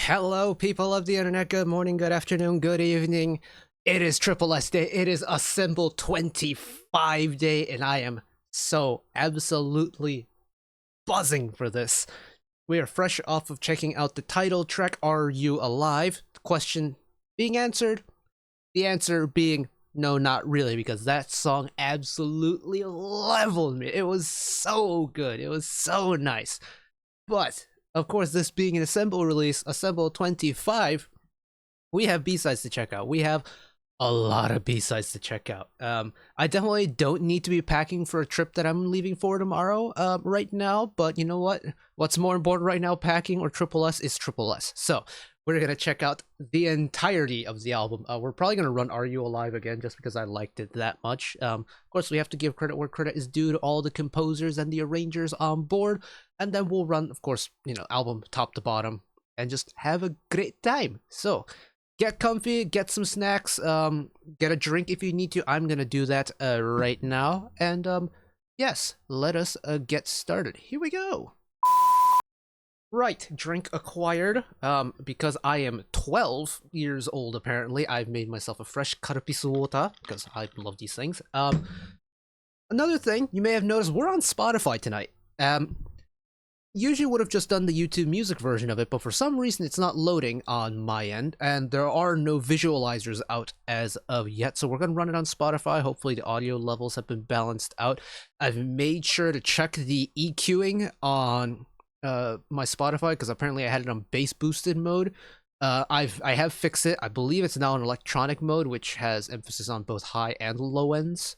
Hello, people of the internet. Good morning, good afternoon, good evening. It is tripleS Day. It is Assemble 25 Day, and I am so absolutely buzzing for this. We are fresh off of checking out the title track, Are You Alive? The question being answered, the answer being no, not really, because that song absolutely leveled me. It was so good. It was so nice. But of course, this being an Assemble release, Assemble 25, we have B-sides to check out. We have a lot of B-sides to check out. I definitely don't need to be packing for a trip that I'm leaving for tomorrow right now, but you know what? What's more important right now, packing or tripleS, is tripleS. So we're going to check out the entirety of the album. We're probably going to run Are You Alive again just because I liked it that much. Of course, we have to give credit where credit is due to all the composers and the arrangers on board. And then we'll run, of course, album top to bottom and just have a great time. So get comfy, get some snacks, get a drink if you need to. I'm going to do that right now. And yes, let us get started. Here we go. Right, drink acquired. Because I am 12 years old, apparently, I've made myself a fresh karapisu water, because I love these things. Another thing, you may have noticed, we're on Spotify tonight. Usually would have just done the YouTube music version of it, but for some reason it's not loading on my end, and there are no visualizers out as of yet, so we're going to run it on Spotify. Hopefully the audio levels have been balanced out. I've made sure to check the EQing on my Spotify, because apparently I had it on bass boosted mode. I have fixed it. I believe it's now in electronic mode, which has emphasis on both high and low ends.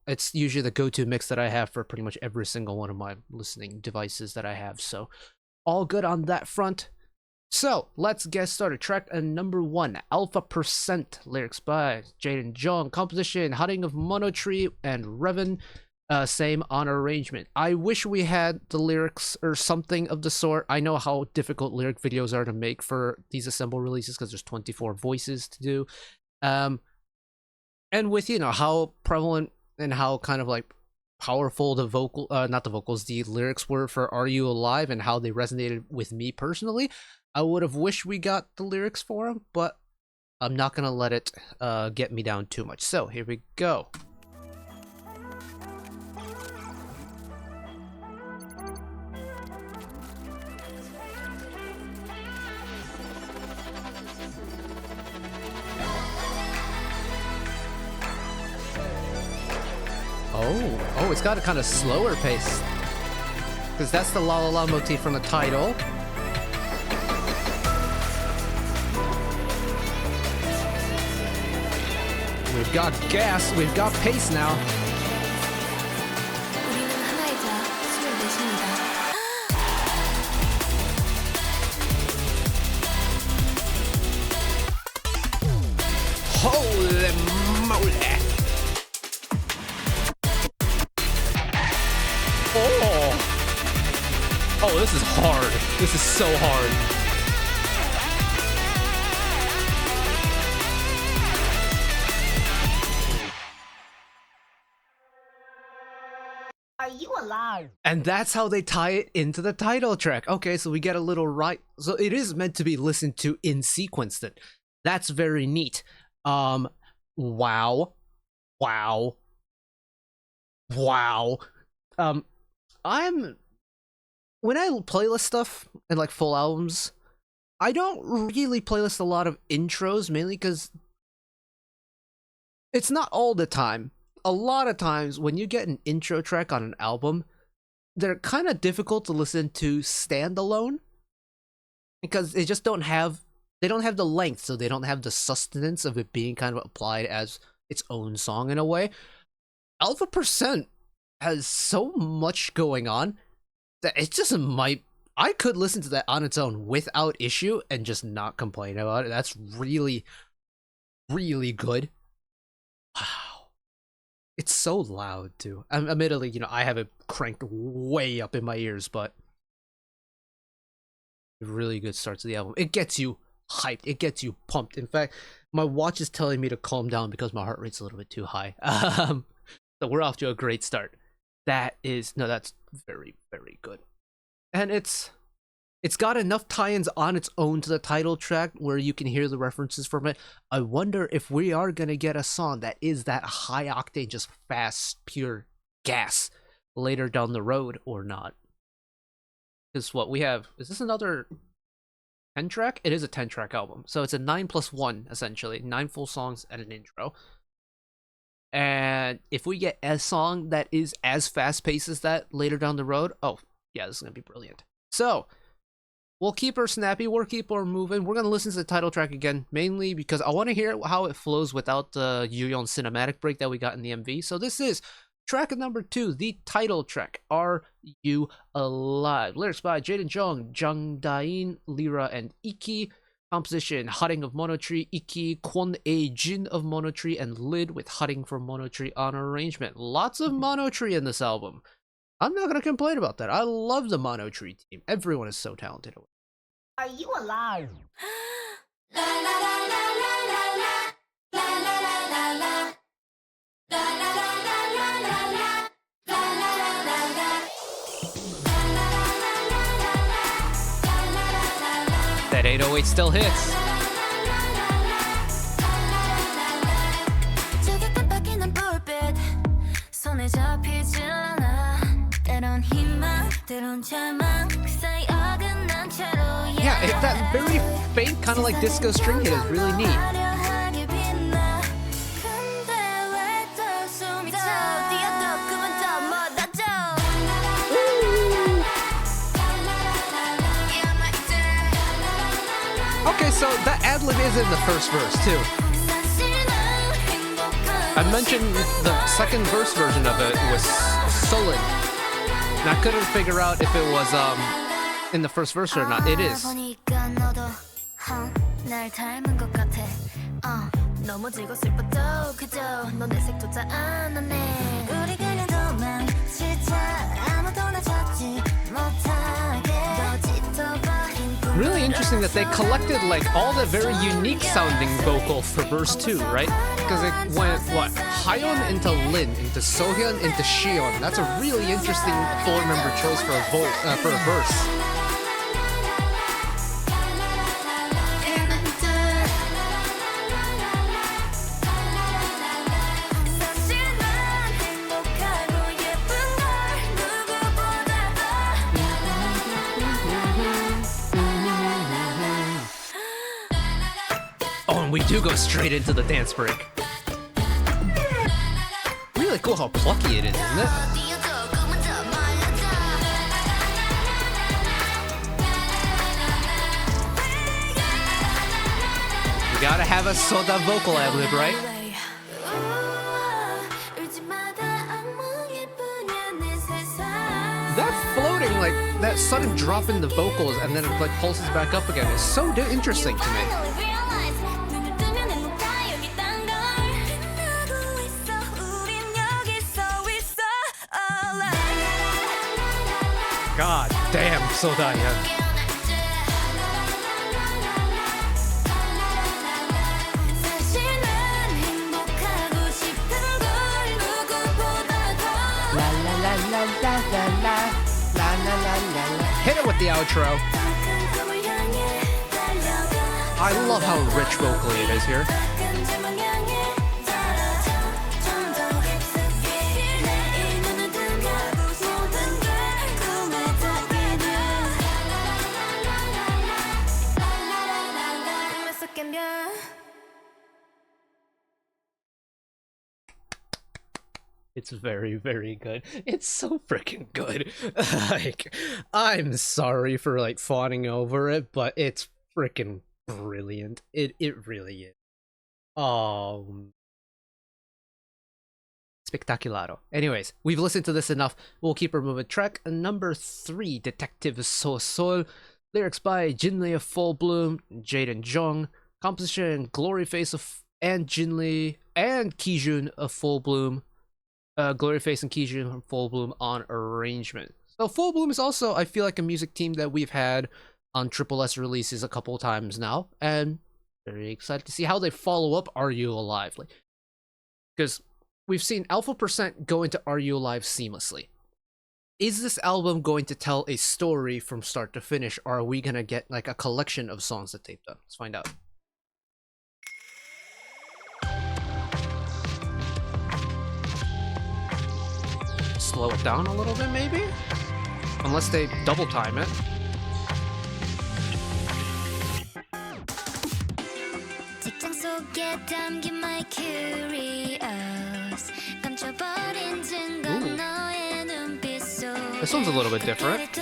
It's usually the go-to mix that I have for pretty much every single one of my listening devices that I have, so all good on that front. So let's get started. Track number 1, Alpha Percent, lyrics by Jaden Jung, composition Haring of Monotree and Revan. Same on arrangement. I wish we had the lyrics or something of the sort. I know how difficult lyric videos are to make for these Assemble releases because there's 24 voices to do. And with, how prevalent and how kind of like powerful the the lyrics were for Are You Alive and how they resonated with me personally, I would have wished we got the lyrics for them, but I'm not going to let it get me down too much. So here we go. Oh, it's got a kind of slower pace. Because that's the La La La motif from the title. We've got gas, we've got pace now. Holy moly! Oh, this is hard. This is so hard. Are you alive? And that's how they tie it into the title track. Okay, so we get a little right. So it is meant to be listened to in sequence then. That's very neat. Wow. Wow. Wow. When I playlist stuff and like full albums, I don't really playlist a lot of intros, mainly because it's not all the time. A lot of times when you get an intro track on an album, they're kind of difficult to listen to standalone because they don't have the length, so they don't have the sustenance of it being kind of applied as its own song in a way. Alpha Percent has so much going on that it just might. I could listen to that on its own without issue and just not complain about it. That's really, really good. Wow. It's so loud too. Admittedly, I have it cranked way up in my ears, but really good start to the album. It gets you hyped. It gets you pumped. In fact, my watch is telling me to calm down because my heart rate's a little bit too high. So we're off to a great start. That's very, very good. And it's It's got enough tie-ins on its own to the title track where you can hear the references from it. I wonder if we are gonna get a song that is that high octane, just fast, pure gas later down the road or not. Because what we have, is this another 10 track? It is a 10 track album. So it's a 9+1 essentially, 9 full songs and an intro. And if we get a song that is as fast paced as that later down the road, oh yeah, this is gonna be brilliant. So we'll keep her snappy, we'll keep her moving. We're gonna listen to the title track again, mainly because I want to hear how it flows without the Yuyeon cinematic break that we got in the MV. So this is track number 2, the title track, Are You Alive? Lyrics by Jaden Jung, Jung Dain, Lira, and Iki. Composition, Haring of Monotree, Iki, Kwon A Jin of Monotree, and Lid with Haring from Monotree on arrangement. Lots of Monotree in this album. I'm not gonna complain about that. I love the Monotree team. Everyone is so talented. Are you alive? That 808 still hits. Yeah, that very faint kind of like disco string hit is really neat. Okay, so that ad-lib is in the first verse too. I mentioned the second verse version of it was Soseol, and I couldn't figure out if it was in the first verse or not. It is. Really interesting that they collected like all the very unique sounding vocals for verse 2, right? Because it went what? Hayeon into Lin, into Sohyun, into Shion. That's a really interesting four-member choice for a verse. We do go straight into the dance break. Really cool how plucky it is, isn't it? You gotta have a Soda vocal ad-lib, right? That floating, like, that sudden drop in the vocals and then it like pulses back up again is so interesting to me. God damn, Sodayan. Hit it with the outro. I love how rich vocally it is here. It's very, very good. It's so freaking good. Like, I'm sorry for like fawning over it, but it's freaking brilliant. It really is. Spectacularo. Anyways, we've listened to this enough. We'll keep her moving. Track number 3, Detective Soseol. Lyrics by Jinlee of Full Bloom, Jaden Jung. Composition, Glory Face of and Jinlee and Kijun of Full Bloom. Glory Face and Kijun from Full Bloom on arrangement. So Full Bloom is also, I feel like, a music team that we've had on tripleS releases a couple times now, and very excited to see how they follow up Are You Alive? Because we've seen Alpha% go into Are You Alive seamlessly. is this album going to tell a story from start to finish, or are we gonna get like a collection of songs that they've done? Let's find out. Slow it down a little bit, maybe? Unless they double time it. Ooh. This one's a little bit different.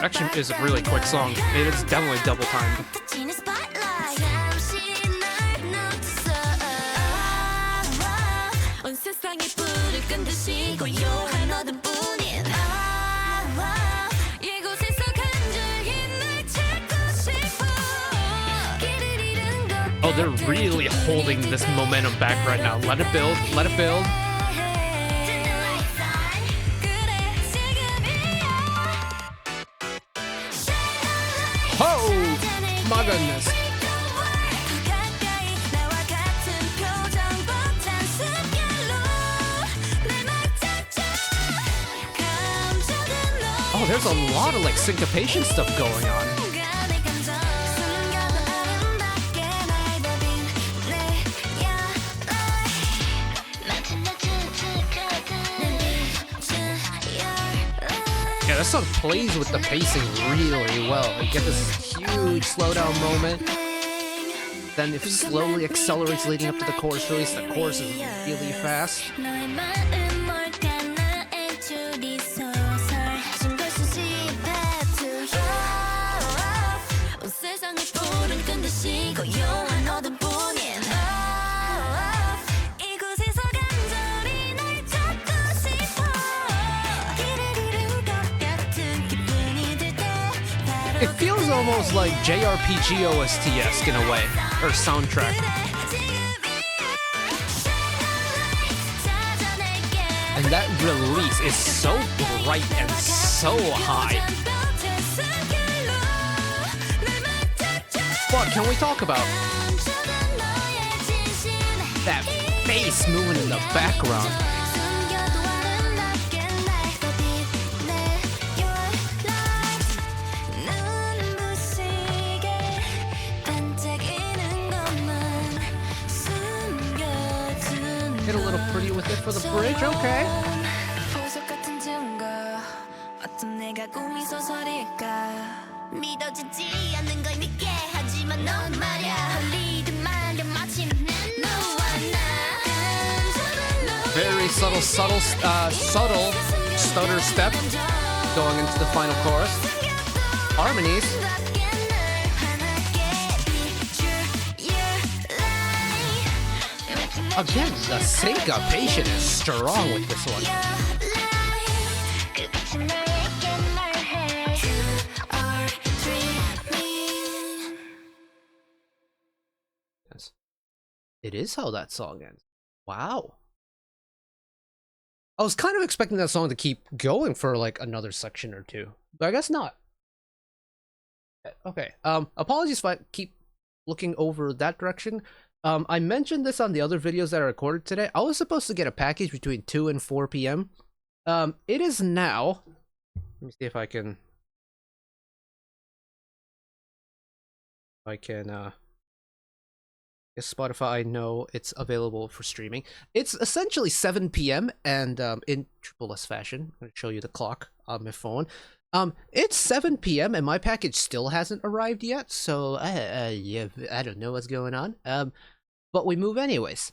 Actually, is a really quick song. It is definitely double timed. Oh, they're really holding this momentum back right now. Let it build, let it build. Oh, my goodness. Oh, there's a lot of like syncopation stuff going on. Yeah, this song plays with the pacing really well. You get this huge slowdown moment. Then it slowly accelerates leading up to the chorus release. The chorus is really fast. It feels almost like JRPG OST-esque in a way, or soundtrack. And that release is so bright and so high. But can we talk about that bass moving in the background? Get a little pretty with it for the bridge, okay. Very subtle stutter step going into the final chorus. Harmonies. Again, the syncopation is strong with this one. Yes. It is how that song ends. Wow. I was kind of expecting that song to keep going for like another section or two, but I guess not. Okay. Apologies if I keep looking over that direction. I mentioned this on the other videos that I recorded today. I was supposed to get a package between 2 and 4 p.m. It is now. Let me see if I can. Guess Spotify, I know it's available for streaming. It's essentially 7 p.m. and in tripleS fashion, I'm going to show you the clock on my phone. It's 7 p.m. and my package still hasn't arrived yet, so yeah, I don't know what's going on. But we move anyways.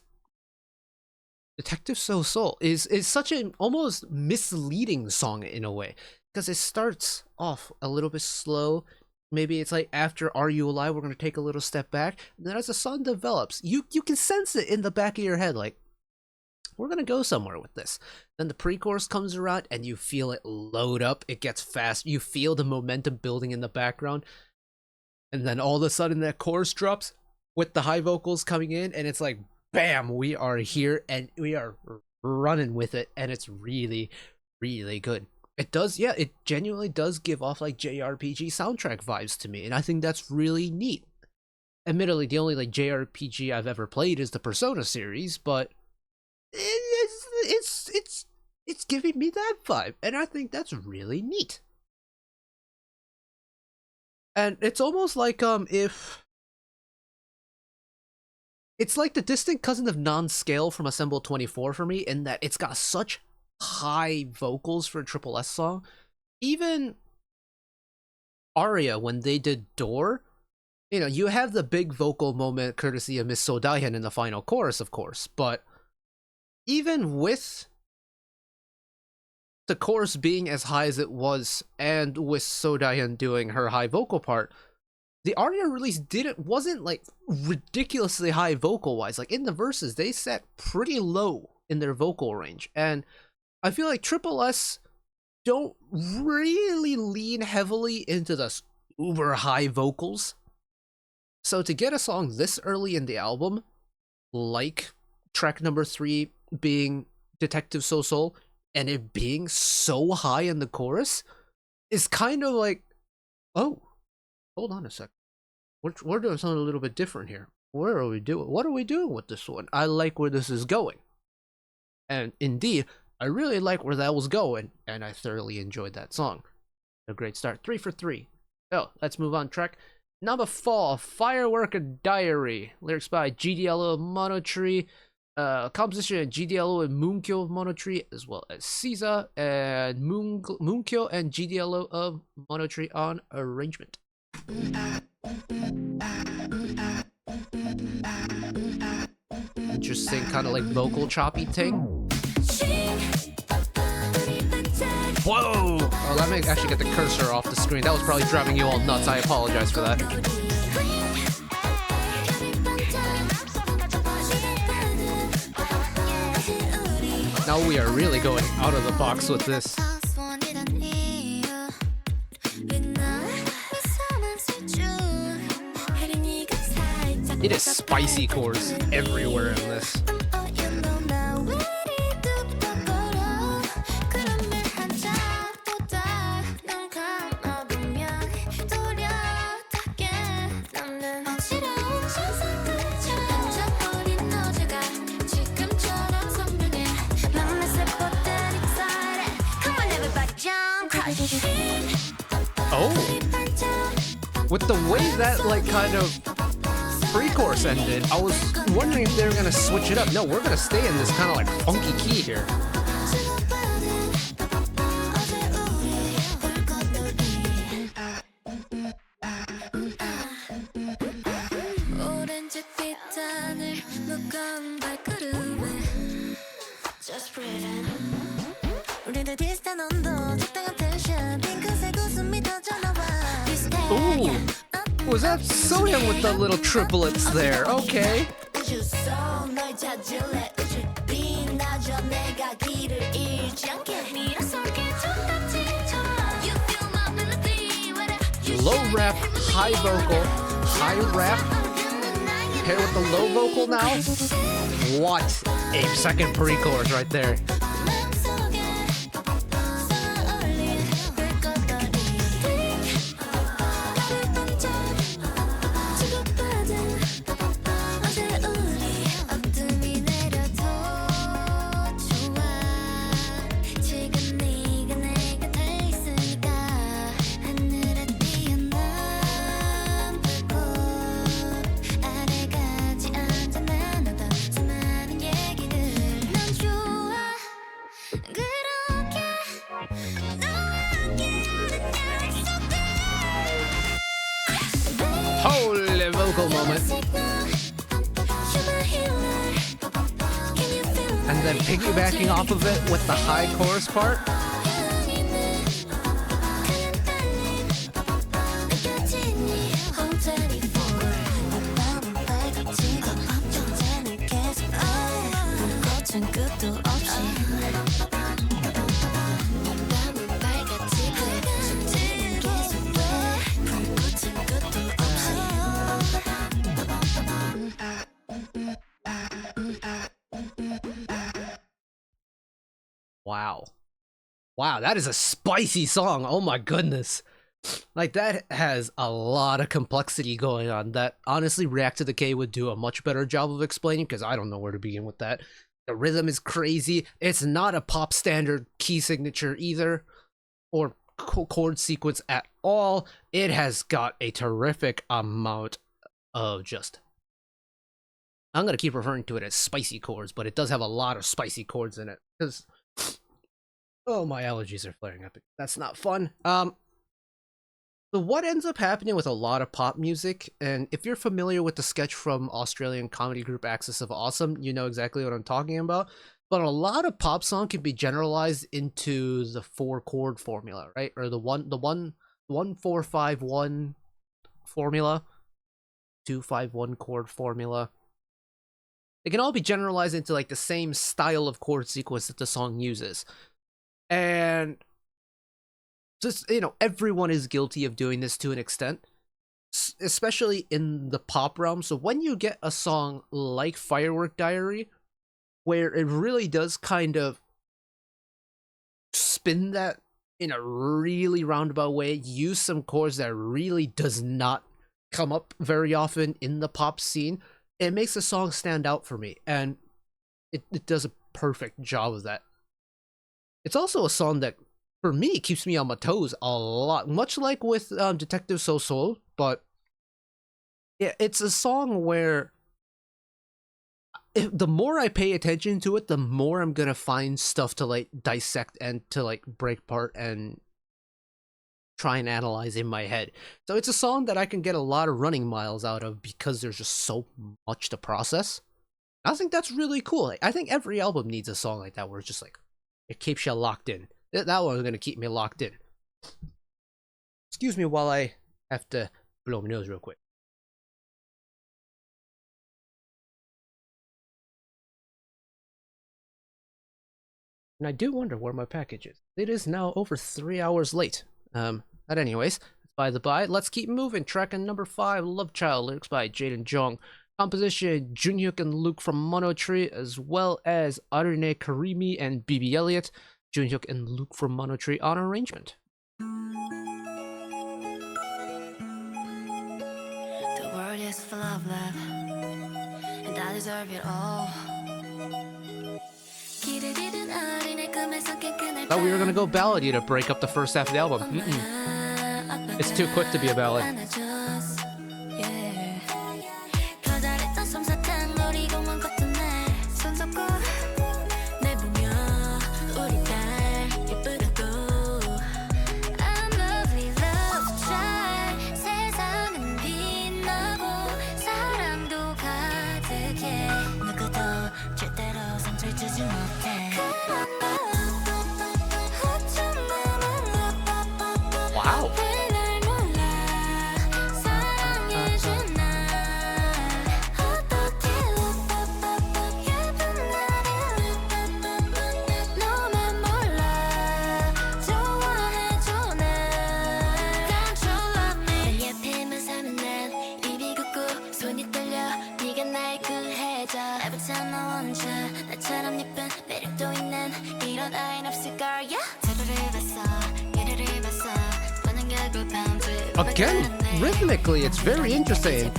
Detective Soseol is such an almost misleading song in a way, because it starts off a little bit slow. Maybe it's like after Are You Alive, we're going to take a little step back. And then as the song develops, you can sense it in the back of your head, like, we're going to go somewhere with this. Then the pre-chorus comes around and you feel it load up. It gets fast. You feel the momentum building in the background. And then all of a sudden that chorus drops with the high vocals coming in, and it's like, bam, we are here and we are running with it. And it's really, really good. It does, yeah, it genuinely does give off like JRPG soundtrack vibes to me, and I think that's really neat. Admittedly, the only like JRPG I've ever played is the Persona series, but it's giving me that vibe, and I think that's really neat. And it's almost like if it's like the distant cousin of non-scale from Assemble24 for me, in that it's got such high vocals for a tripleS song. Even Aria, when they did Door, you know, you have the big vocal moment courtesy of Miss So Daehyun in the final chorus, of course, but even with the chorus being as high as it was, and with So Daehyun doing her high vocal part, the Aria release wasn't like ridiculously high vocal wise. Like in the verses, they set pretty low in their vocal range, and I feel like tripleS don't really lean heavily into the uber high vocals. So to get a song this early in the album, like track number 3 being Detective Soseol, and it being so high in the chorus, is kind of like, oh, hold on a sec. We're doing something a little bit different here. What are we doing with this one? I like where this is going. And indeed, I really like where that was going, and I thoroughly enjoyed that song. A great start. 3 for 3. So, let's move on. Track number 4, Firework Diary. Lyrics by GDLO Monotree. Composition GDLO and Moonkyo of Monotree, as well as Caesar and Moonkyo and GDLO of Monotree on arrangement. Interesting kind of like vocal choppy thing. Whoa! Oh, let me actually get the cursor off the screen. That was probably driving you all nuts. I apologize for that. Now we are really going out of the box with this. It is spicy chords everywhere in this. Oh, with the way that like kind of pre-chorus ended, I was wondering if they were gonna switch it up. No, we're gonna stay in this kind of like funky key here. Ooh, was that Soyoung with the little triplets there? Okay. Low rap, high vocal, high rap, paired with the low vocal now. What a second pre-chorus right there. Holy vocal moment. And then piggybacking off of it with the high chorus part. Wow. Wow, that is a spicy song. Oh my goodness. Like, that has a lot of complexity going on that honestly React to the K would do a much better job of explaining, because I don't know where to begin with that. The rhythm is crazy. It's not a pop standard key signature either, or chord sequence at all. It has got a terrific amount of just, I'm gonna keep referring to it as spicy chords, but it does have a lot of spicy chords in it. Because, oh, my allergies are flaring up. That's not fun. So what ends up happening with a lot of pop music, and if you're familiar with the sketch from Australian comedy group Axis of Awesome, you know exactly what I'm talking about. But a lot of pop song can be generalized into the 4-chord formula, right? Or the 1-4-5-1 formula, 2-5-1 chord formula. They can all be generalized into like the same style of chord sequence that the song uses. And just, you know, everyone is guilty of doing this to an extent, especially in the pop realm. So when you get a song like Firework Diary, where it really does kind of spin that in a really roundabout way, use some chords that really does not come up very often in the pop scene, it makes the song stand out for me, and it does a perfect job of that. It's also a song that, for me, keeps me on my toes a lot, much like with Detective Soseol, but yeah, it's a song where the more I pay attention to it, the more I'm gonna find stuff to like dissect and to like break apart and try and analyze in my head. So it's a song that I can get a lot of running miles out of because there's just so much to process. I think that's really cool. I think every album needs a song like that where it's just like, it keeps you locked in. That one's gonna keep me locked in. Excuse me while I have to blow my nose real quick. And I do wonder where my package is. It is now over 3 hours late. But anyways, by the by, let's keep moving. Track number 5, Love Child, lyrics by Jaden Jong. Composition, Junhyuk and Luke from Mono Tree, as well as Arune Karimi and BB Elliott. Junhyuk and Luke from Mono Tree on arrangement. The world is full of love, and I deserve it all. Thought we were gonna go ballady to break up the first half of the album. It's too quick to be a ballad. Wow. Again, rhythmically, it's very interesting.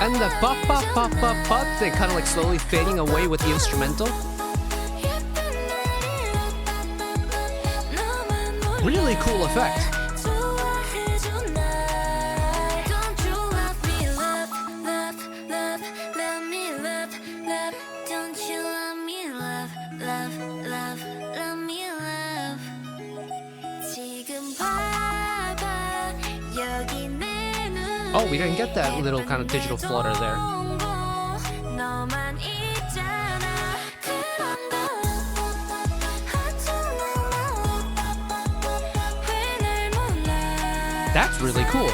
And the pop pop pop pop pop, they kind of like slowly fading away with the instrumental. Really cool effect. Oh, we didn't get that little kind of digital flutter there. That's really cool.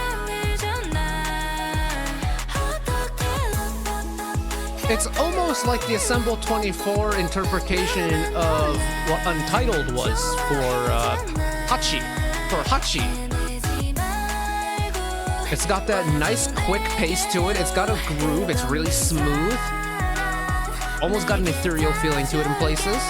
It's almost like the ASSEMBLE25 interpretation of what Untitled was for Hachi. It's got that nice quick pace to it. It's got a groove. It's really smooth. Almost got an ethereal feeling to it in places.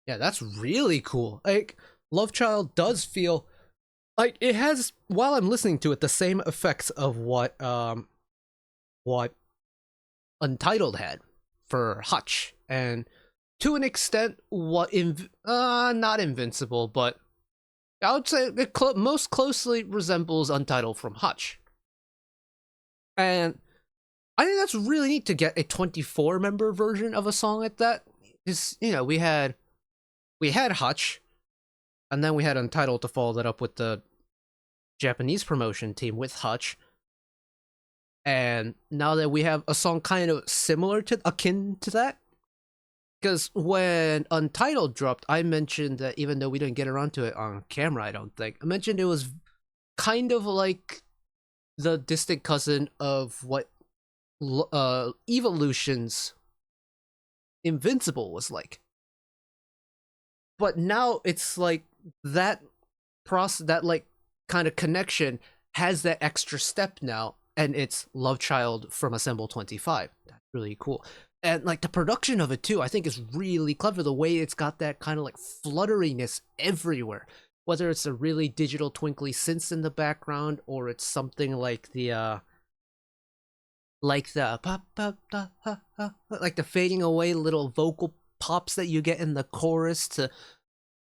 Yeah, that's really cool. Like, Love Child does feel like it has, while I'm listening to it, the same effects of what Untitled had for Hutch, and to an extent what not Invincible, but I would say it most closely resembles Untitled from Hutch. And I think that's really neat to get a 24 member version of a song like that. Because, you know, we had Hutch, and then we had Untitled to follow that up with the Japanese promotion team with Hutch. And now that we have a song kind of similar to, akin to that, because when Untitled dropped, I mentioned that even though we didn't get around to it on camera, I don't think, I mentioned it was kind of like the distant cousin of what Evolution's Invincible was like. But now it's like that process, that like kind of connection has that extra step now, and it's Love Child from ASSEMBLE25. That's really cool. And like the production of it too, I think is really clever. The way it's got that kind of like flutteriness everywhere, whether it's a really digital twinkly synths in the background, or it's something like the pop pop da, ha, ha, like the fading away little vocal pops that you get in the chorus, to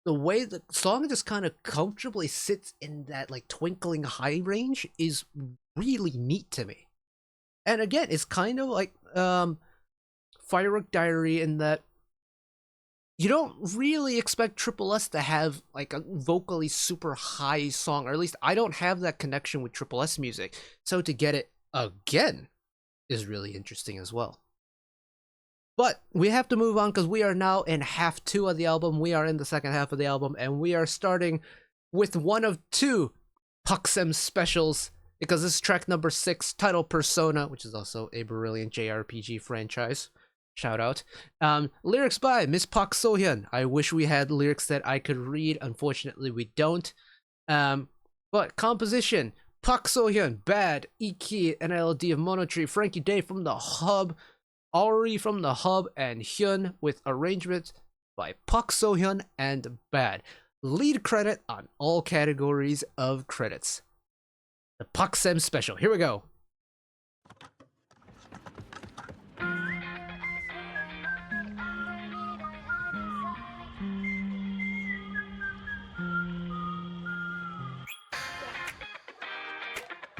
the way the song just kind of comfortably sits in that like twinkling high range is really neat to me. And again, it's kind of like Firework Diary in that you don't really expect tripleS to have like a vocally super high song, or at least I don't have that connection with tripleS music. So to get it again is really interesting as well. But we have to move on because we are now in half 2 of the album. We are in the second half of the album, and we are starting with one of 2 PUCSEM specials, because this is track number 6, titled Persona, which is also a brilliant JRPG franchise. Shout out. Lyrics by Miss Park So-hyun. I wish we had lyrics that I could read. Unfortunately, we don't. But composition: Park So-hyun, Bad, Iki, NLD of Monotree, Frankie Day from the Hub, Auri from the Hub, and Hyun, with arrangements by Park So-hyun and Bad. Lead credit on all categories of credits. The PUCSEM special. Here we go.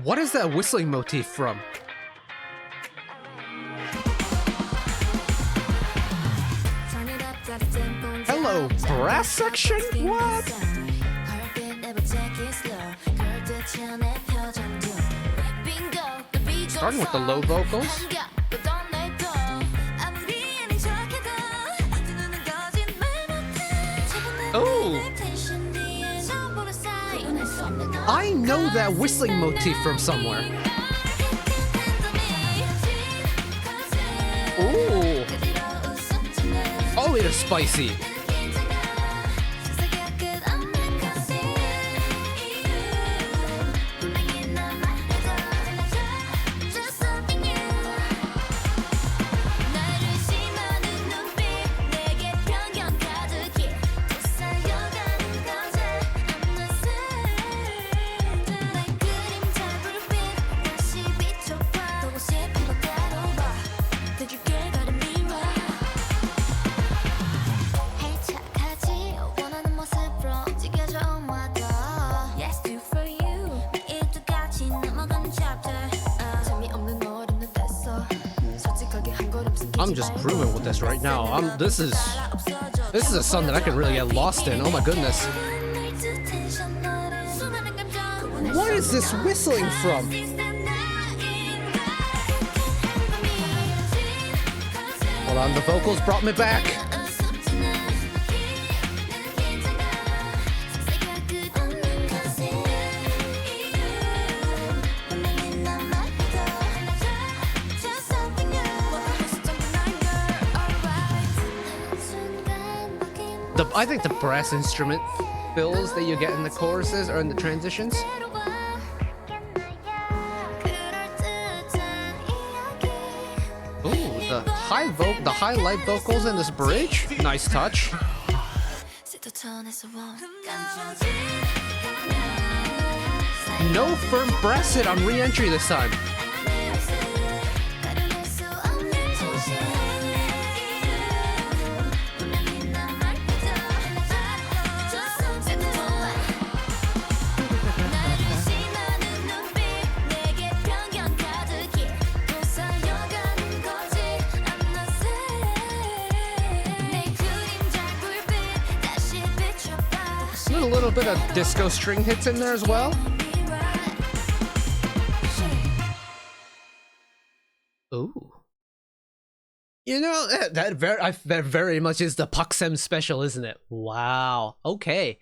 What is that whistling motif from? Hello, brass section? What? Starting with the low vocals. Oh! I know that whistling motif from somewhere. Ooh! Oh, it is spicy. I'm just grooving with this right now. This is a song that I can really get lost in. Oh my goodness. What is this whistling from? Hold on, the vocals brought me back. I think the brass instrument fills that you get in the choruses or in the transitions. Ooh, the high light vocals in this bridge. Nice touch. No firm brass hit on re-entry this time. A little bit of disco string hits in there as well. Ooh. You know, that very much is the Paksem special, isn't it? Wow. Okay.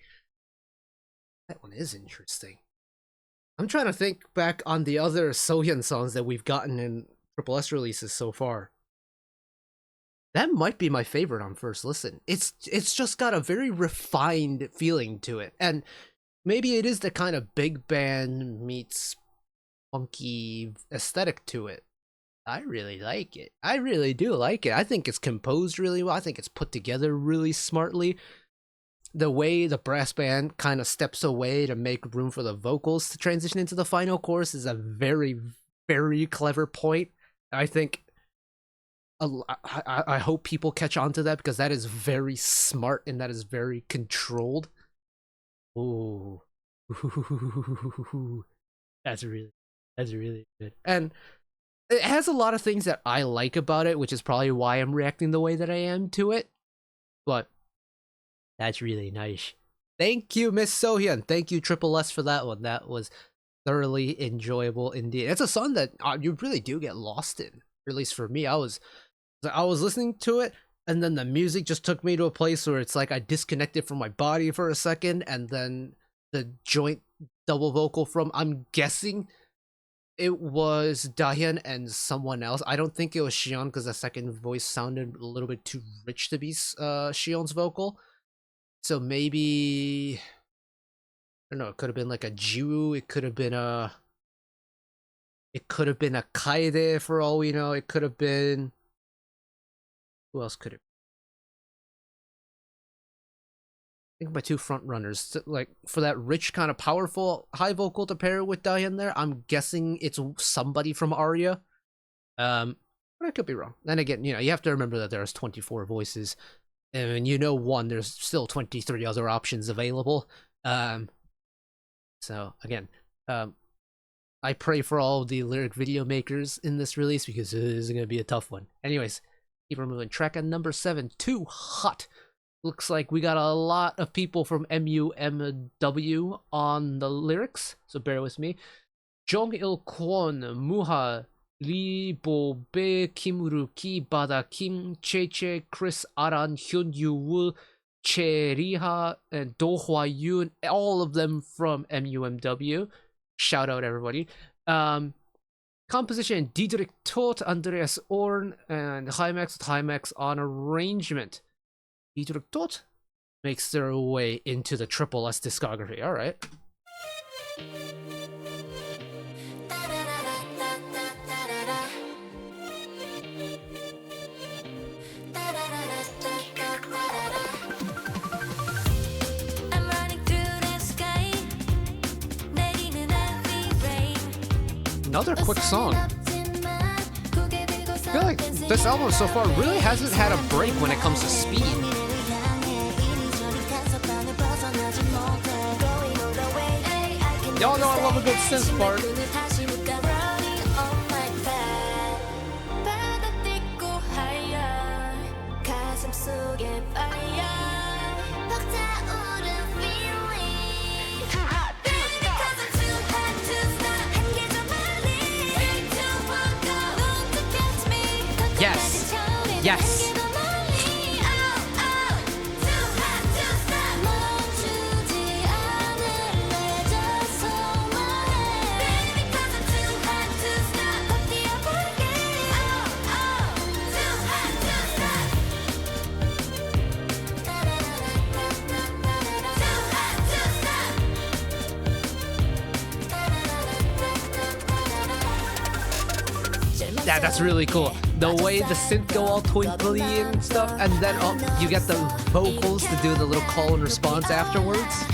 That one is interesting. I'm trying to think back on the other Sohyun songs that we've gotten in tripleS releases so far. That might be my favorite on First Listen. It's just got a very refined feeling to it. And maybe it is the kind of big band meets funky aesthetic to it. I really like it. I really do like it. I think it's composed really well. I think it's put together really smartly. The way the brass band kind of steps away to make room for the vocals to transition into the final chorus is a very, very clever point. I think I hope people catch on to that because that is very smart and that is very controlled. Ooh. That's really good. And it has a lot of things that I like about it, which is probably why I'm reacting the way that I am to it. But that's really nice. Thank you, Miss Sohyun. Thank you, tripleS, for that one. That was thoroughly enjoyable indeed. It's a song that you really do get lost in. At least for me, I was listening to it, and then the music just took me to a place where it's like I disconnected from my body for a second, and then the joint double vocal from, I'm guessing it was Dahyun and someone else. I don't think it was Shion because the second voice sounded a little bit too rich to be Shion's vocal. So maybe, I don't know, it could have been like a Jiwoo, it could have been a Kaede for all we know. It could have been, who else could it be? I think my two front runners, like for that rich kind of powerful high vocal to pair with Dahyun there, I'm guessing it's somebody from Arya. But I could be wrong. Then again, you know, you have to remember that there's 24 voices, and you know, there's still 23 other options available. So again, I pray for all the lyric video makers in this release because this is going to be a tough one. Anyways, keep on moving. Track on number 7, Too Hot. Looks like we got a lot of people from MUMW on the lyrics, so bear with me. Jong-il Kwon, Muha, Lee Bo-bae, Kim Woo-ki, Bada Kim, Che, Chris Aran, Hyun Yu-woo, Che Riha, and Do Hwa-yoon, all of them from MUMW. Shout out everybody. Composition Diedrich Todt, Andreas Orn, and Hymax on arrangement. Diedrich Todt makes their way into the tripleS discography. All right. Another quick song. I feel like this album so far really hasn't had a break when it comes to speed. Y'all know I love a good synth part. Yes. Yes. That's really cool. The way the synth go all twinkly and stuff, and then you get the vocals to do the little call and response afterwards.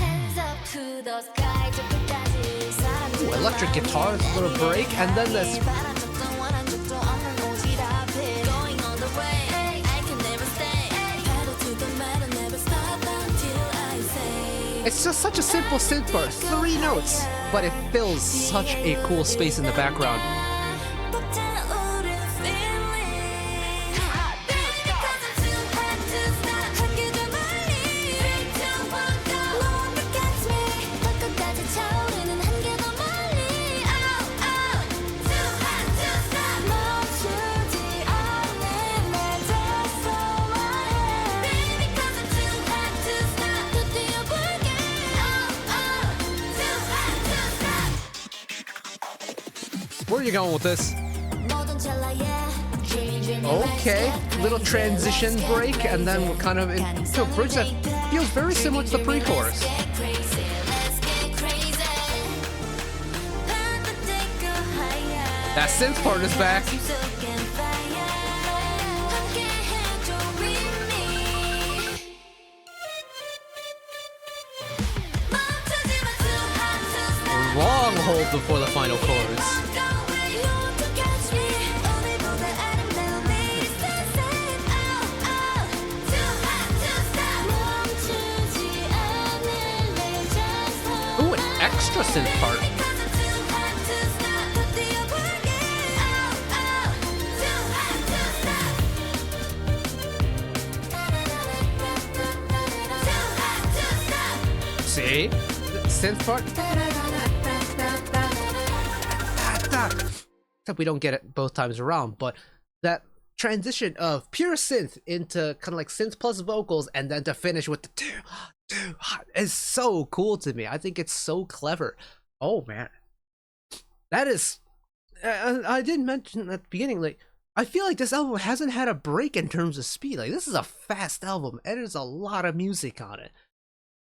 Ooh, electric guitar, a little break, and then this. It's just such a simple synth bar, 3 notes, but it fills such a cool space in the background. Where are you going with this? Okay, little transition break, and then we're kind of into a bridge that feels very similar to the pre-chorus. That synth part is back. Long hold before the final chorus. Ooh, an extra synth part. See? Synth part. Except we don't get it both times around, but that transition of pure synth into kind of like synth plus vocals and then to finish with the is so cool to me. I think it's so clever. Oh man, that is I didn't mention at the beginning, like I feel like this album hasn't had a break in terms of speed. Like this is a fast album and there's a lot of music on it.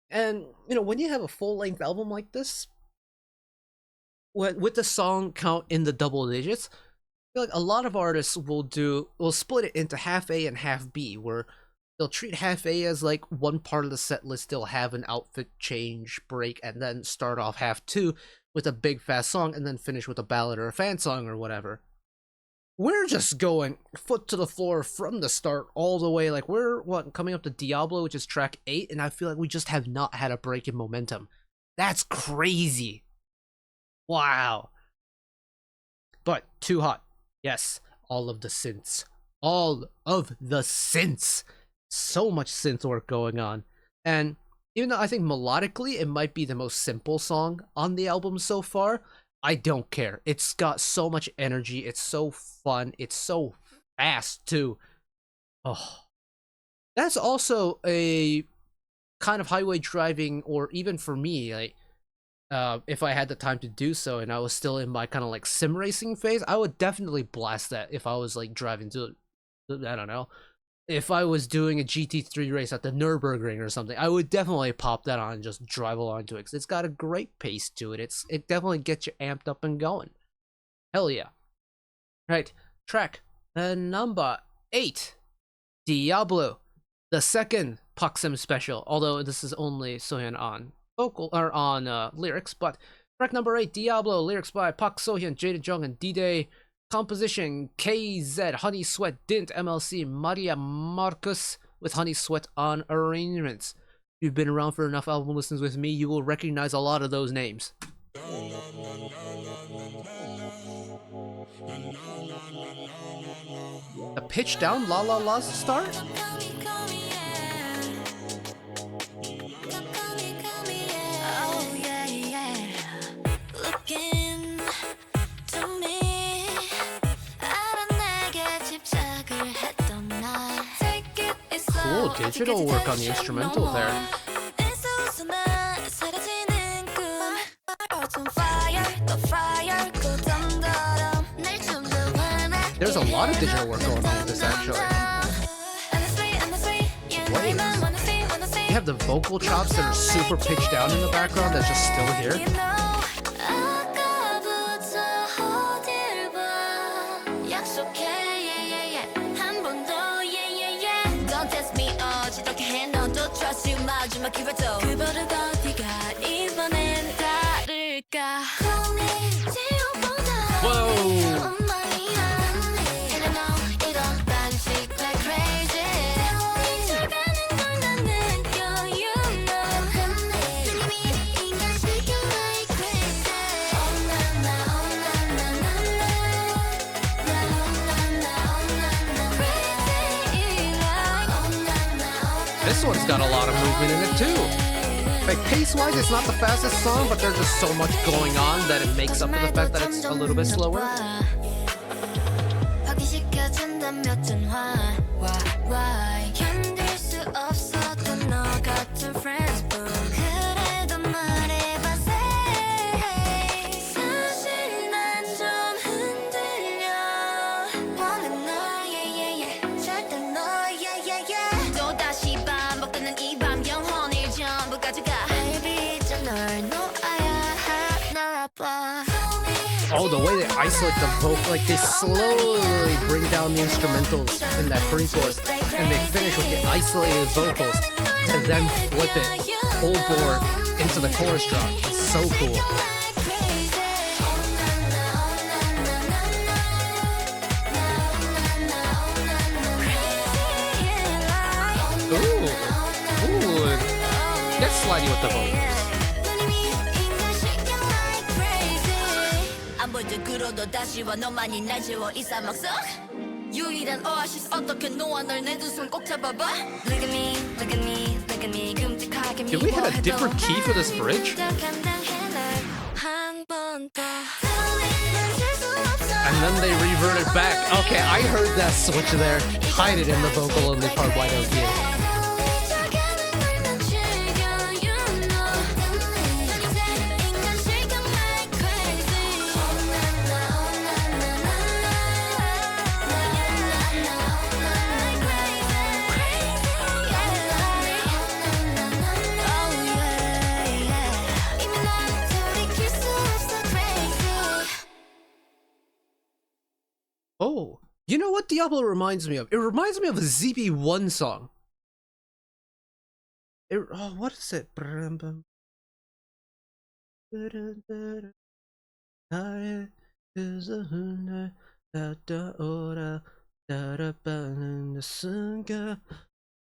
And you know, when you have a full-length album like this, with the song count in the double digits, I feel like a lot of artists will split it into half A and half B, where they'll treat half A as like one part of the set list. They'll have an outfit change break and then start off half 2 with a big fast song and then finish with a ballad or a fan song or whatever. We're just going foot to the floor from the start all the way. Like we're coming up to Diablo, which is track 8, and I feel like we just have not had a break in momentum. That's crazy. Wow. But too hot. Yes, all of the synths. All of the synths. So much synth work going on. And even though I think melodically it might be the most simple song on the album so far, I don't care. It's got so much energy. It's so fun. It's so fast too. Oh. That's also a kind of highway driving, or even for me, like if I had the time to do so and I was still in my kind of like sim racing phase, I would definitely blast that if I was like driving to, I don't know, if I was doing a GT3 race at the Nürburgring or something, I would definitely pop that on and just drive along to it, because it's got a great pace to it. It definitely gets you amped up and going. Hell yeah. Right, track number 8, Diablo, the second Paksim special, although this is only Sohyun on vocal or on lyrics. But track number 8, Diablo, lyrics by Park Sohyun, Jada Jung, and D-Day. Composition KZ, Honey Sweat, Dint, MLC, Maria Marcus, with Honey Sweat on arrangements. If you've been around for enough album listens with me, you will recognize a lot of those names. The pitch down La La La's start? Cool digital work on the instrumental there. There's a lot of digital work going on with this actually. Wait. You have the vocal chops that are super pitched down in the background that's just still here. 지금 마지막 기회도 그 버릇 어디가 이번엔 다를까 Whoa. This one's got a lot of movement in it too. Like pace-wise, it's not the fastest song, but there's just so much going on that it makes up for the fact that it's a little bit slower. Oh, the way they isolate the vocal, like they slowly bring down the instrumentals in that pre-chorus, and they finish with the isolated vocals, and then flip it full bore into the chorus drop. It's so cool. Ooh, get slidey with the vocals. 다시와 너만이 날 재워 이 사막 속 유일한 오아시스 어떻게 놓아 널 내 두 손 꼭 잡아봐 Look at me, look at me, look at me 끔찍하게 Did we hit a different key for this bridge? And then they reverted back. Okay, I heard that switch there. Hide it in the vocal only part. Why don't you? Oh, you know what Diablo reminds me of? It reminds me of a ZB1 song. What is it?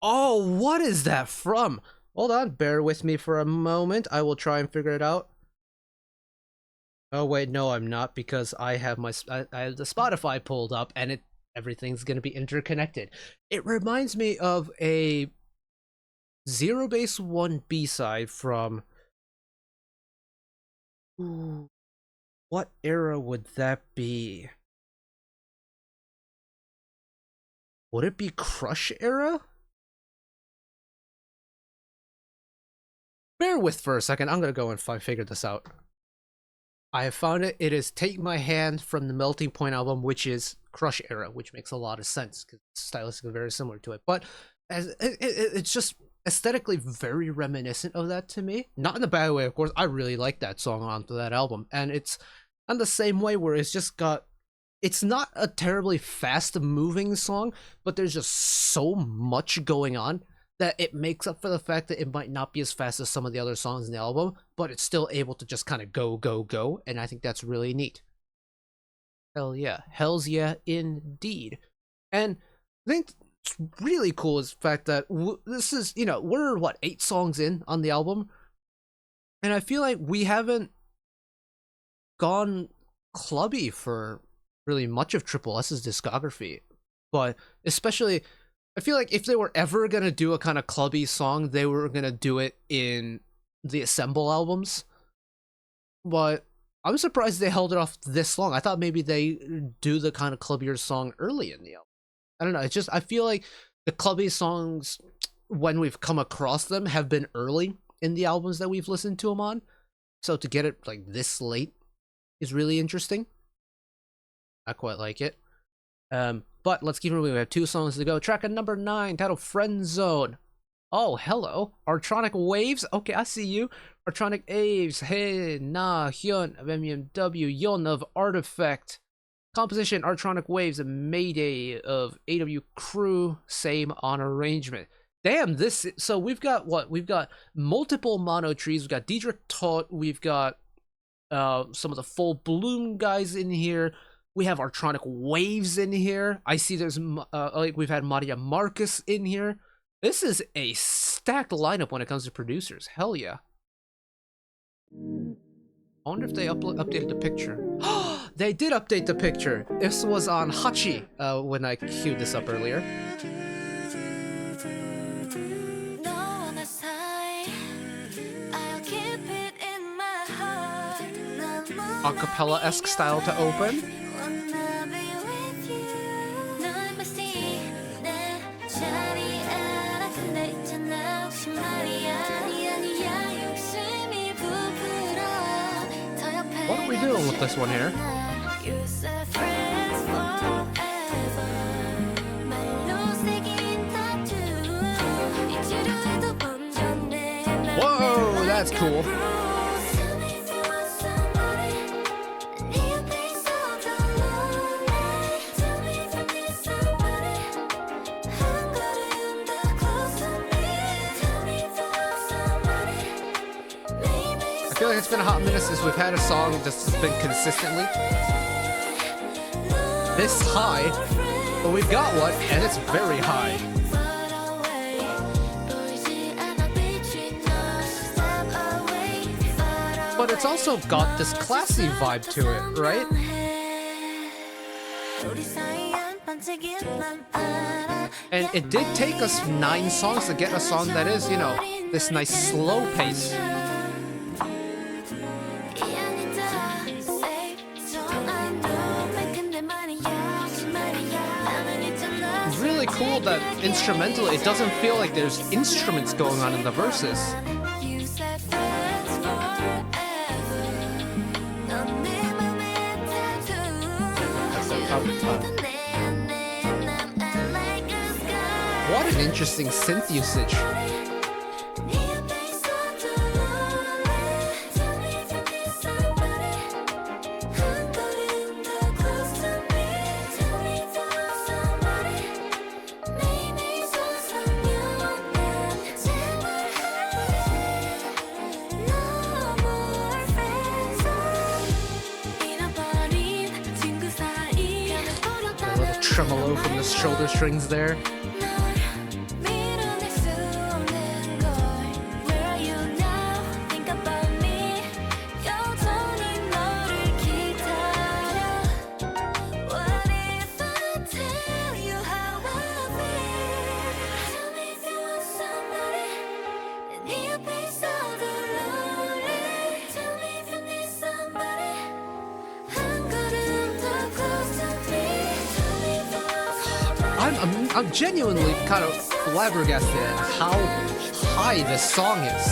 Oh, what is that from? Hold on, bear with me for a moment. I will try and figure it out. Oh wait, no, I'm not, because I have I have the Spotify pulled up, and everything's gonna be interconnected. It reminds me of a Zero Base 1 B-side from... Ooh, what era would that be? Would it be Crush era? Bear with for a second. I'm gonna go and figure this out. I have found it. It is Take My Hand from the Melting Point album, which is Crush era, which makes a lot of sense because stylistically very similar to it. But as it's just aesthetically very reminiscent of that to me. Not in a bad way, of course. I really like that song onto that album, and it's on the same way where it's just got. It's not a terribly fast-moving song, but there's just so much going on that it makes up for the fact that it might not be as fast as some of the other songs in the album, but it's still able to just kind of go, go, go, and I think that's really neat. Hell yeah. Hells yeah, indeed. And I think what's really cool is the fact that this is, you know, we're, 8 songs in on the album, and I feel like we haven't gone clubby for really much of tripleS's discography, but especially... I feel like if they were ever going to do a kind of clubby song, they were going to do it in the Assemble albums. But I'm surprised they held it off this long. I thought maybe they do the kind of clubbier song early in the album. I don't know. It's just, I feel like the clubby songs, when we've come across them, have been early in the albums that we've listened to them on. So to get it like this late is really interesting. I quite like it. But let's keep moving. We have 2 songs to go. Track at number 9, titled Friend Zone. Oh, hello. Artronic Waves. Okay, I see you. Artronic Aves. Hey, Na, Hyun of MMW. Yon of Artifact. Composition, Artronic Waves. Mayday of AW Crew. Same on arrangement. damn, this. So we've got what? We've got multiple mono trees. We've got Diedrich Todt. We've got some of the full bloom guys in here. We have Artronic Waves in here. I see there's like we've had Maria Marcus in here. This is a stacked lineup when it comes to producers. Hell yeah. I wonder if they updated the picture. They did update the picture. This was on Hachi when I queued this up earlier. Acapella-esque style to open. What are we doing with this one here? Whoa, that's cool. I feel like it's been a hot minute since we've had a song that's been consistently this high, but we've got one, and it's very high. But it's also got this classy vibe to it, right? And it did take us 9 songs to get a song that is, you know, this nice slow pace. Really cool that instrumentally it doesn't feel like there's instruments going on in the verses. What an interesting synth usage. Tremolo from the shoulder strings there. I'm genuinely kind of flabbergasted at how high this song is.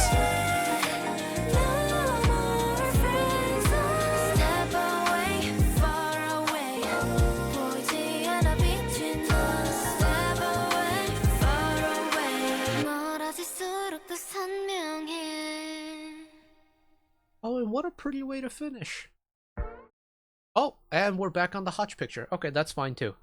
Oh, and what a pretty way to finish. Oh, and we're back on the Hotch picture. Okay, that's fine too.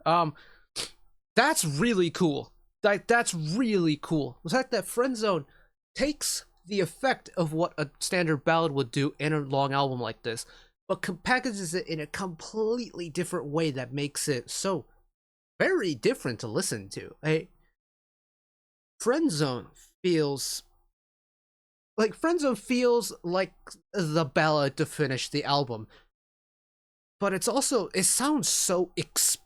That's really cool. That's really cool. The fact that Friend Zone takes the effect of what a standard ballad would do in a long album like this, but packages it in a completely different way that makes it so very different to listen to. Friend Zone feels like the ballad to finish the album, but it sounds so expensive.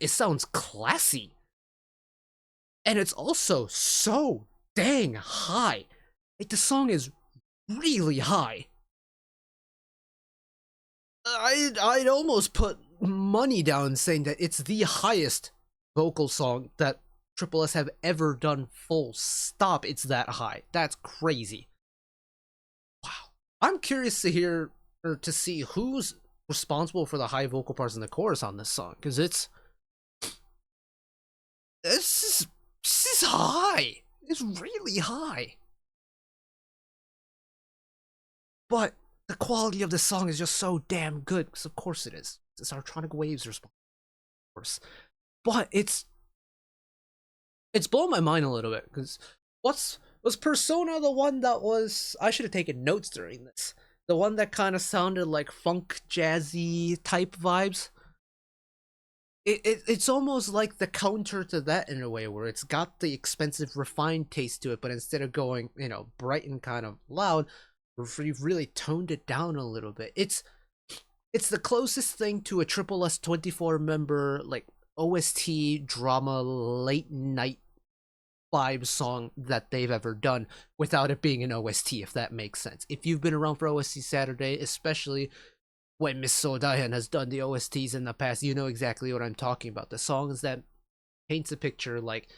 It sounds classy. And it's also so dang high. Like, the song is really high. I'd almost put money down saying that it's the highest vocal song that tripleS have ever done, full stop. It's that high. That's crazy. Wow. I'm curious to hear, or to see who's responsible for the high vocal parts in the chorus on this song, because this is high. It's really high. But the quality of this song is just so damn good, because of course it is. It's Artronic Waves response, of course. But it's It's blown my mind a little bit because was Persona the one that was, I should have taken notes during this, the one that kind of sounded like funk jazzy type vibes? It's almost like the counter to that in a way, where it's got the expensive refined taste to it, but instead of going, you know, bright and kind of loud, you've really toned it down a little bit. It's the closest thing to a tripleS 24 member like OST drama late night vibe song that they've ever done without it being an OST, if that makes sense. If you've been around for OST Saturday, especially when Miss Sodayan has done the OSTs in the past, you know exactly what I'm talking about. The songs that paints a picture like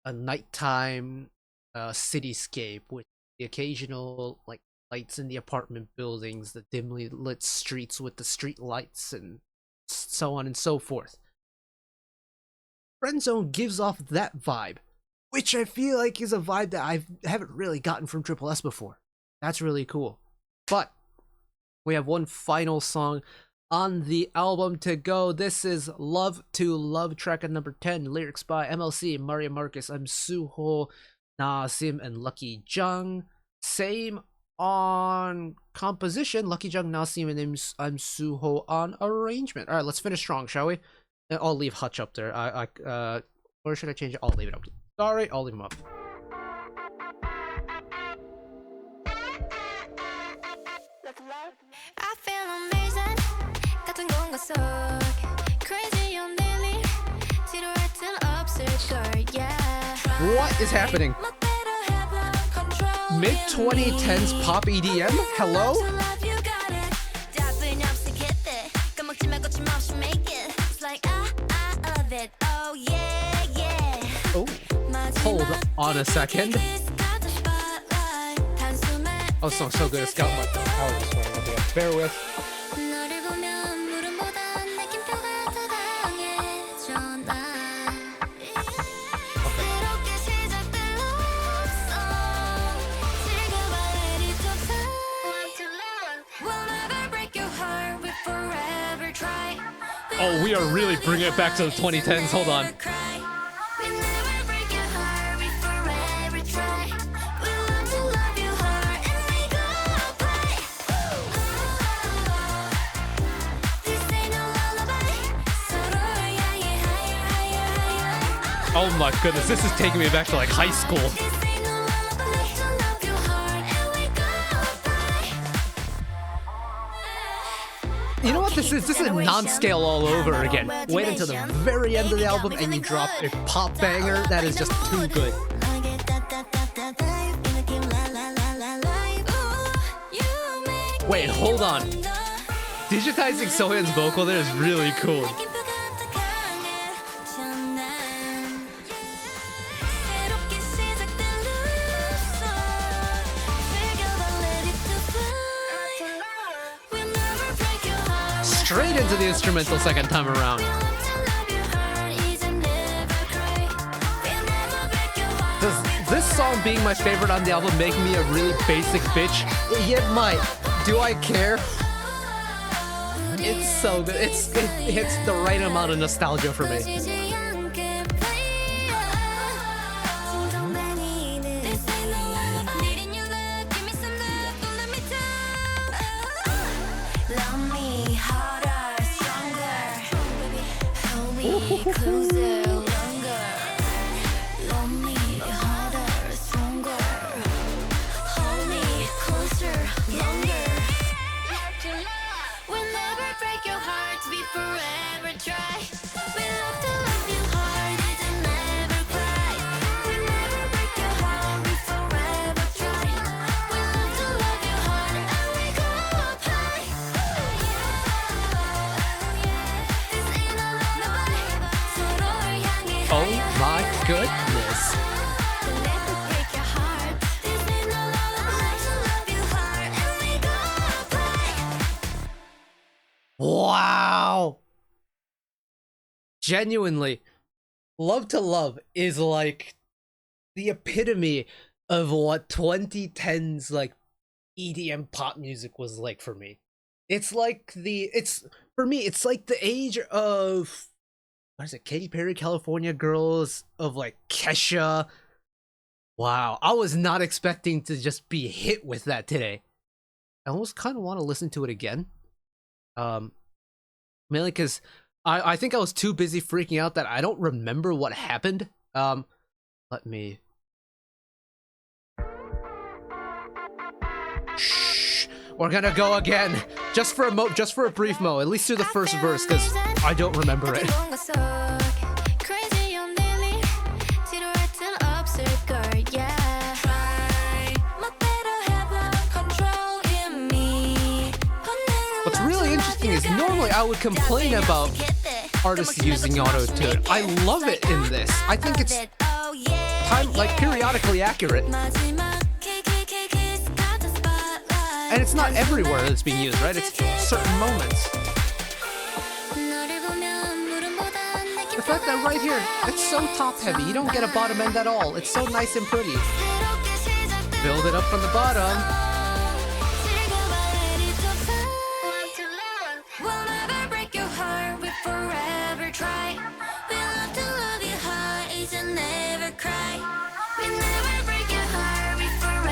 a nighttime cityscape with the occasional like lights in the apartment buildings, the dimly lit streets with the street lights, and so on and so forth. Friendzone gives off that vibe, which I feel like is a vibe that I haven't really gotten from tripleS before. That's really cool. But we have one final song on the album to go. This is Love to Love, track at number 10, lyrics by MLC, Maria Marcus, Suho, Na-sim, and Lucky Jung. Same on composition, Lucky Jung, Na-sim, and Suho on arrangement. Alright, let's finish strong, shall we? I'll leave Hutch up there. Or should I change it? I'll leave it up. Sorry, I'll leave him up. I feel amazing 같은 공간 속 Crazy on daily 지루했던 obstacle yeah What is happening? Mid 2010s pop EDM? Hello? Oh, hold on a second. Oh, this song's so good. It's got my allergies going on here. Bear with. Oh, we are really bringing it back to the 2010s. Hold on. Oh my goodness, this is taking me back to like high school. You know what this is? This is non-scale all over again. Wait until the very end of the album and you drop a pop banger that is just too good. Wait, hold on. Digitizing Sohyun's vocal there is really cool. Straight into the instrumental second time around. Does this song being my favorite on the album make me a really basic bitch? It might. Do I care? It's so good. It hits the right amount of nostalgia for me. Closer, longer. Love me harder, stronger. Hold me closer, longer. We'll never break your heart, we forever try. We love to love you hard, and never cry. We never break your heart, we forever try. We love to love you hard, and we go up high. This ain't a lullaby. Oh my goodness. Wow. Genuinely, Love to Love is like the epitome of what 2010s like EDM pop music was like for me. It's like for me, it's like the age of what is it, Katy Perry, California Girls, of like Kesha. Wow, I was not expecting to just be hit with that today. I almost kind of want to listen to it again. Mainly because I think I was too busy freaking out that I don't remember what happened. Let me. Shh. We're gonna go again, just for a brief mo, at least through the first verse, because I don't remember it. What's really interesting is normally I would complain about artists using auto-tune. I love it in this. I think it's periodically accurate. And it's not everywhere that's being used, right? It's certain moments. The fact that right here, it's so top-heavy. You don't get a bottom end at all. It's so nice and pretty. Build it up from the bottom.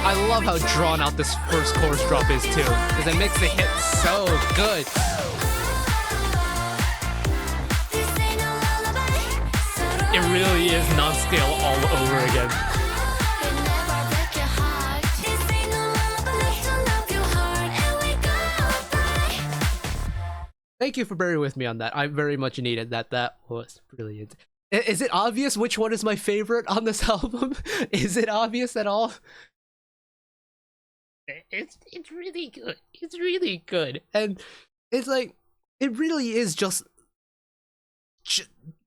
I love how drawn out this first chorus drop is too, because it makes the hit so good. It really is non-scale all over again. Thank you for bearing with me on that. I very much needed that. That was brilliant. Is it obvious which one is my favorite on this album? Is it obvious at all? It's really good. It's really good. And it's like, it really is just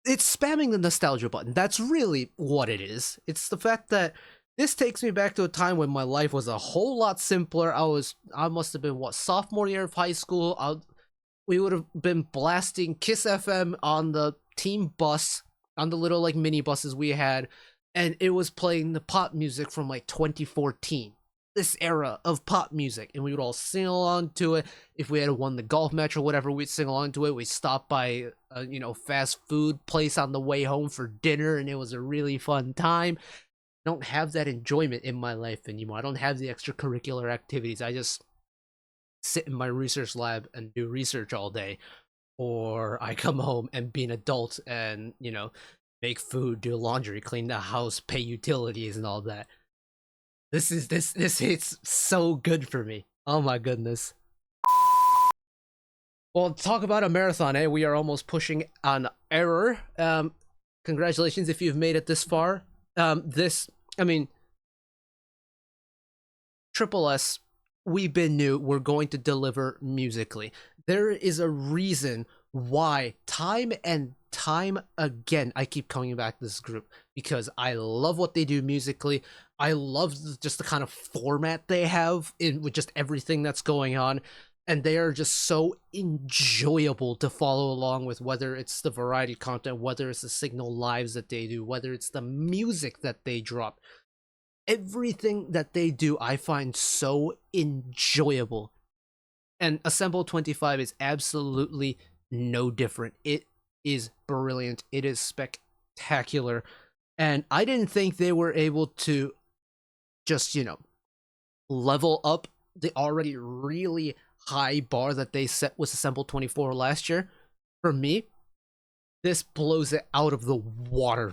it's spamming the nostalgia button. That's really what it is. It's the fact that this takes me back to a time when my life was a whole lot simpler. I must have been, what, sophomore year of high school. We would have been blasting Kiss FM on the team bus, on the little like mini buses we had, and it was playing the pop music from like 2014. This era of pop music, and we would all sing along to it. If we had won the golf match or whatever, we'd sing along to it. We'd stop by a fast food place on the way home for dinner, and it was a really fun time. I don't have that enjoyment in my life anymore. I don't have the extracurricular activities. I just sit in my research lab and do research all day, or I come home and be an adult and make food, do laundry, clean the house, pay utilities, and all that. This hits so good for me. Oh my goodness. Well, talk about a marathon, eh? We are almost pushing on error. Congratulations if you've made it this far. tripleS, we've been new. We're going to deliver musically. There is a reason why time and time again I keep coming back to this group, because I love what they do musically. I love just the kind of format they have with just everything that's going on, and they are just so enjoyable to follow along with, whether it's the variety content, whether it's the Signal Lives that they do, whether it's the music that they drop. Everything that they do I find so enjoyable, and Assemble25 is absolutely no different. It is brilliant. It is spectacular, and I didn't think they were able to just level up the already really high bar that they set with Assemble24 last year. For me, this blows it out of the water.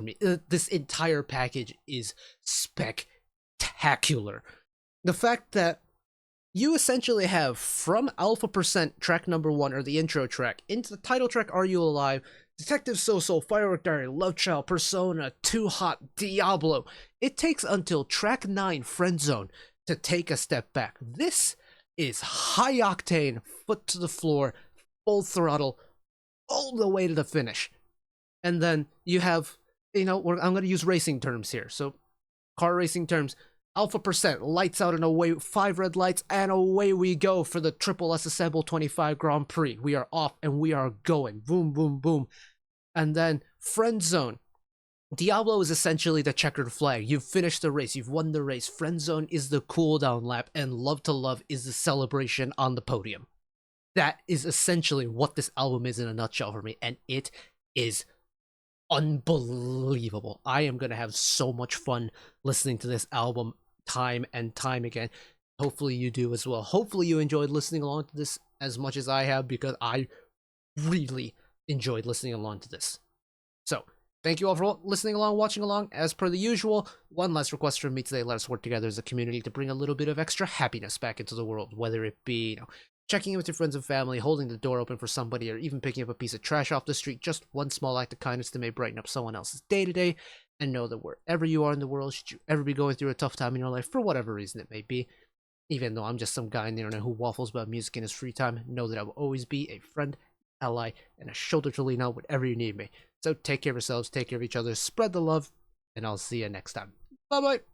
This entire package is spectacular. The fact that you essentially have from Alpha Percent track number 1, or the intro track, into the title track Are You Alive, Detective Soseol, Firework Diary, Love Child, Persona, Too Hot, Diablo. It takes until track 9, Friend Zone, to take a step back. This is high octane, foot to the floor, full throttle, all the way to the finish. And then you have, I'm going to use racing terms here. So, car racing terms. Alpha Percent, lights out and away, 5 red lights, and away we go for the tripleS Assemble25 Grand Prix. We are off and we are going. Boom, boom, boom. And then Friend Zone. Diablo is essentially the checkered flag. You've finished the race. You've won the race. Friend Zone is the cooldown lap, and Love to Love is the celebration on the podium. That is essentially what this album is in a nutshell for me, and it is unbelievable. I am gonna have so much fun listening to this album time and time again. Hopefully you do as well. Hopefully you enjoyed listening along to this as much as I have, because I really enjoyed listening along to this. So, thank you all for listening along, watching along. As per the usual, one last request from me today: let us work together as a community to bring a little bit of extra happiness back into the world, whether it be, checking in with your friends and family, holding the door open for somebody, or even picking up a piece of trash off the street. Just one small act of kindness that may brighten up someone else's day to day. And know that wherever you are in the world, should you ever be going through a tough time in your life, for whatever reason it may be, even though I'm just some guy on the internet who waffles about music in his free time, know that I will always be a friend, ally, and a shoulder to lean on whenever you need me. So take care of yourselves, take care of each other, spread the love, and I'll see you next time. Bye bye!